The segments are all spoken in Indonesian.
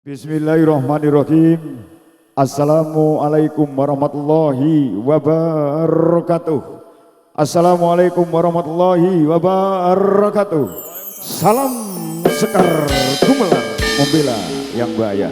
Bismillahirrahmanirrahim. Assalamualaikum warahmatullahi wabarakatuh. Assalamualaikum warahmatullahi wabarakatuh. Salam Sekar Gumelar membela yang bahaya.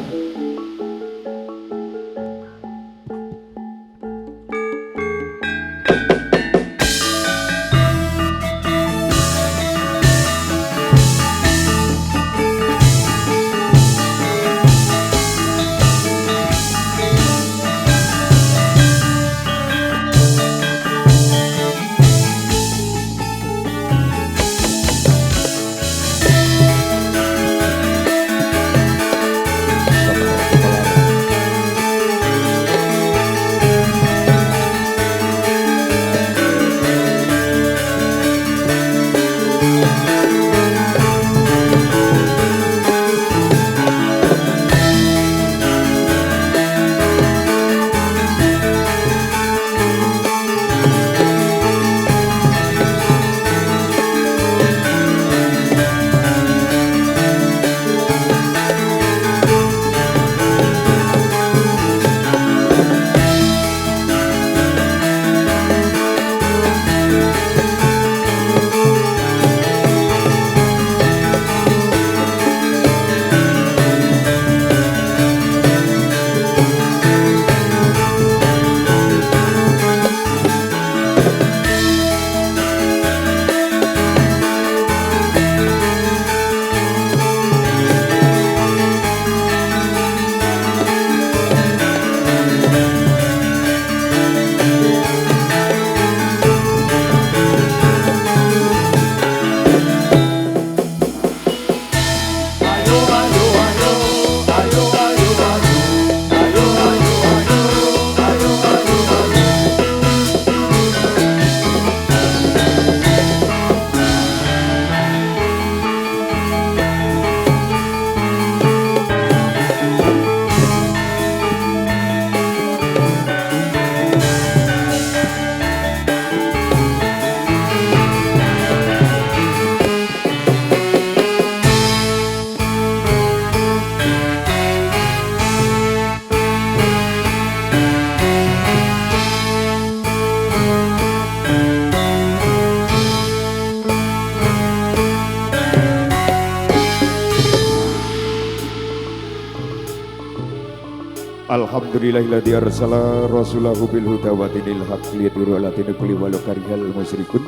Alhamdulillahilladzi arsala rasulahu bil huda wa dinil haqq liyudhhirahu 'ala dini kulli walau karihal musyrikun.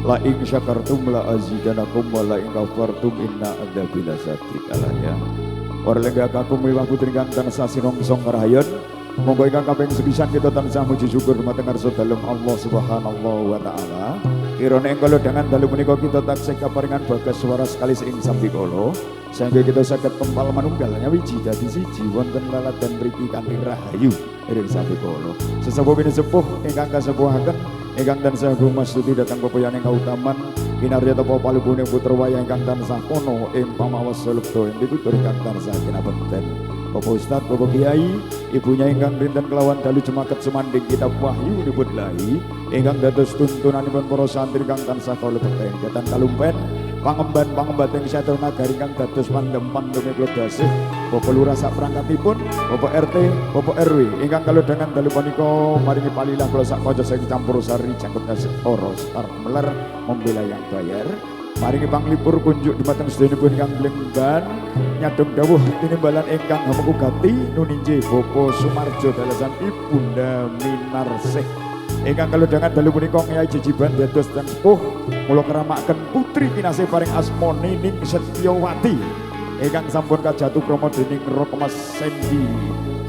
La in syakartum la azidanakum wa la in kafartum inna adzabi lasyadid. Alaya. Ora lenggah kakung miwah putri kang tansah sinongsong rahayon. Monggo ingkang kaping sepisan kita tansah muji syukur dumateng ngarsa dalem Allah Subhanahu wa taala. Kirane engkala dengan dalu menika kita taksih kaparingan bagas swara sekali ing sambikala. Sehingga kita saged kempal manunggalnya wiji dadi siji wonten laladan mriki kanthi rahayu ing sabikala. Sesepuh pinesepuh ingkang kasepuhaken ingkang tansah gumastuti dhateng pepoyaning kautaman kinarya tapa palebune putra wayah ingkang tansah ana ing pamawas sulukta ing pitutur ingkang tansah kinabekten. Bapak Ustaz, Bapak Kiai, ibunya ingkang rinten kelawan dalu jemaket sumanding kitab wahyu dipun lahi ingkang dados tuntunanipun para santri ingkang tansah kalebeten dhateng kalumpen pangemban-pangembating Syaiton Nagari kang dados pandhem-pandheme kula dasih Bapak Lurah sak perangkatipun, Bapak RT, Bapak RW ingkang kalodhangan dalu punika maringi palilah kula sak kaca saking Campurasari jangkut Ora Sekar Gumelar membela yang bayar. Maringi panglipur kunjuk dumateng sedayanipun ingkang Blengban nyadong dawuh tinimbalan ingkang hamukugati nuninje Bapak Sumarjo dalasan Ibunda Minarsih ingkang kalodhangan dalu punika Kyai Jejiban dados dan sepuh mula keramaken putri kinasih paring asma Nining Setyawati ingkang sampun kajatu krama dening Rokmas Sendi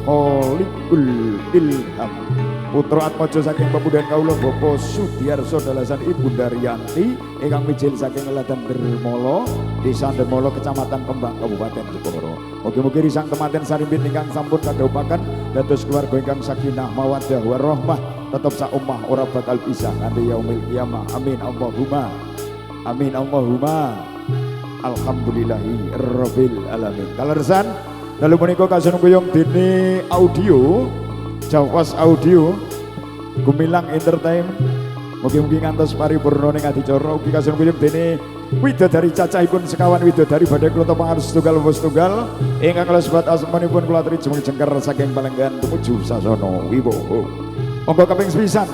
Kholikul Ilham putra atmaja saking pemudahan kawula Bapak Sudiarso dalasan Ibunda Riyanti ingkang mijil saking Leladan Dermolo Desa Dermolo Kecamatan Kembang Kabupaten Jepara. Mugi-mugi risang kematen sarimbit ingkang sampun kadhaupaken dados keluarga ingkang sakinah mawaddah warahmah tetep sak omah ora bakal pisah nganti yaumil kiamah. Amin Allahumma. Amin Allahumma. Alhamdulillahi rabbil alamin. Kaleresan dalu menika kasunungkuyung dene audio Jawas Audio Gumilang Entertainment. Mugi-mugi ngantos paripurna ning adicara ugi kasunungkuyung dene widodari cacahipun sekawan widodari badhe kula pangartos tunggal bos tunggal ingkang kula sebat asmanipun kula aturi jemeng jengker saking Palenggan tumuju sasana wibowo. Monggo kaping sepisan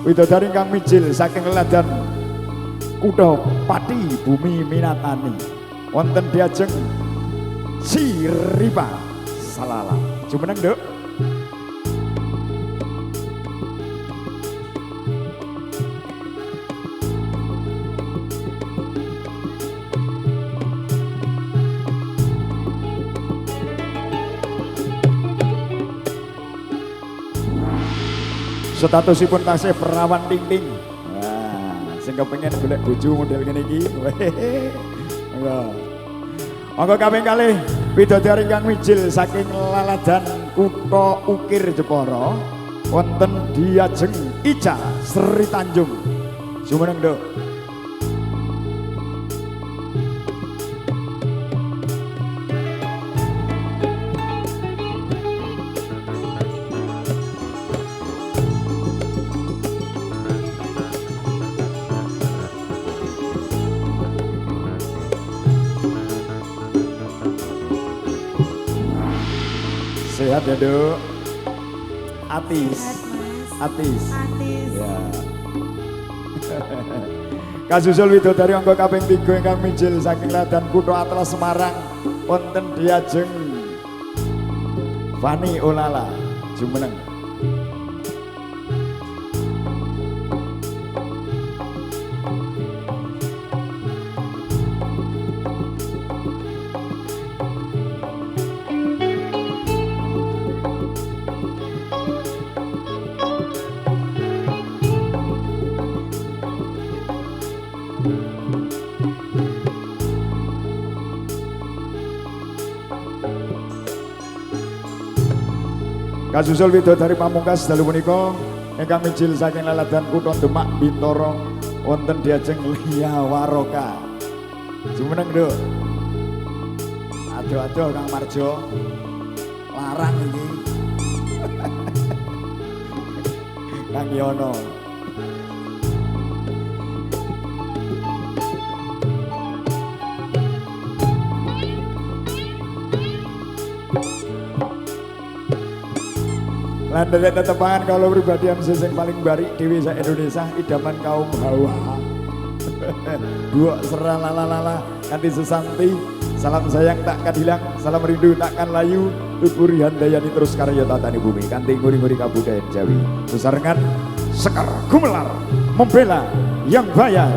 widodari ingkang mijil saking leladan kutha Pati Bumi Minatani wonten diajeng Siripa Salala. Jumeneng, Nduk. Statusipun tasih perawan ting-ting. Nah, sing kepengin golek bojo model ngene iki. Monggo kaping kalih widodari ingkang mijil saking laladan kutha Ukir Jepara wonten diajeng Ica Sri Tanjung. Jumeneng, Nduk. Sehat ya, Duk. Atis. Atis. Ya. Kasusul widodari angka kaping 3 ingkang mijil saking laladan kutha Atlas Semarang wonten diajeng Fani Olala. Jumeneng. Kasusul widodari pamungkas dalu punika ingkang mijil saking laladan kutha Demak Bintoro wonten diajeng Lia Waroka. Jumeneng, Nduk. Aduh Kang Marjo. Larang iki. Kang Yono. Landele tetepangan kalau pribadi yang sing paling barik dewi sa Indonesia idaman kaum Hawa. Dua serah lala kanthi sesanti salam sayang tak kadilang salam rindu takkan layu tuturi handayani terus karya tatani bumi kanthi nguri-nguri kabudayan Jawi besarengan Sekar Gumelar membela yang bayar.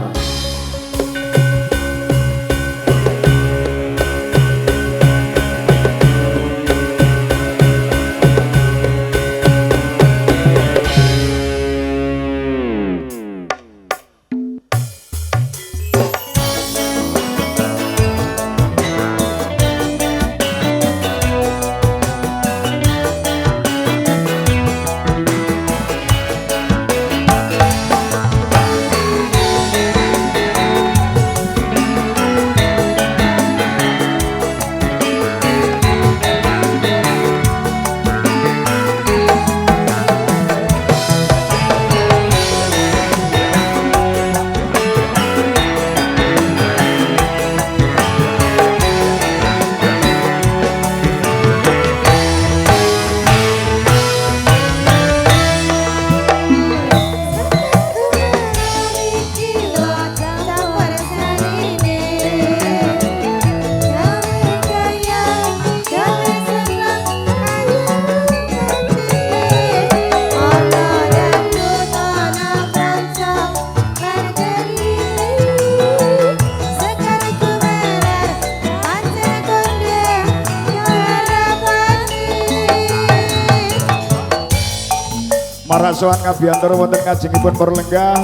Marasoan kabiyantar wonten kajengipun perlenggah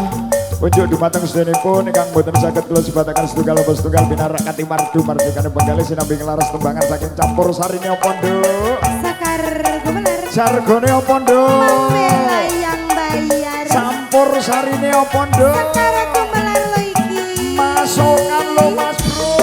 unjuk dumateng sedenipun ingkang boten saged kula sebataken setunggal apa setunggal pinarak kanthi mardu mardikane penggalih sinambi nglaras tembangan saking campur sarine apa nduk Sekar Gumelar jargone apa nduk membela yang bayar campur sarine apa nduk Sekar Gumelar lho iki masukan lo Mas Bro.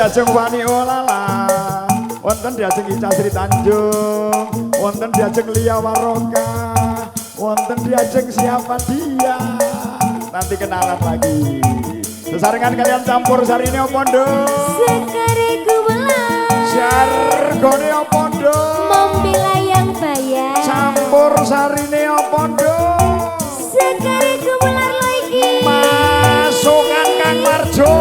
diajeng Wani Olala, wonten diajeng Ica Sri Tanjung, wonten diajeng Lia Waroka, wonten diajeng siapa dia. Nanti kenalan lagi. Sesarengan kalian campur sari ini opondo. Sekare gumelar. Jargone opondo. Mobil layang bayar. Campur sari ini opondo. Sekare gumelar lagi. Masukan Kang Marjo.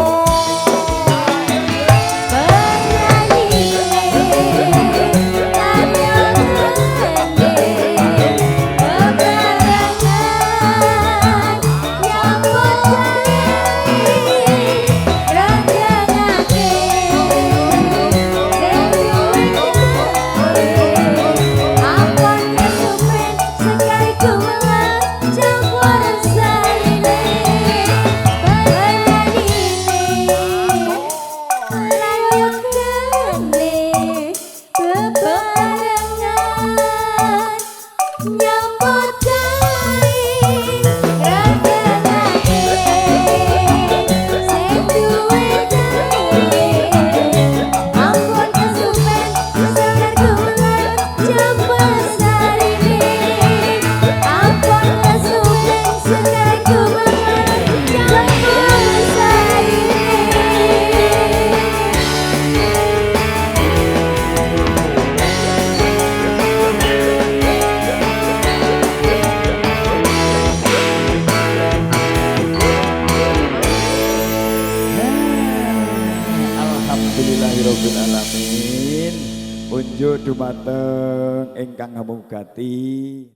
Alhamdulillahirabbil alamin. Unjuk dumateng ingkang ngamugati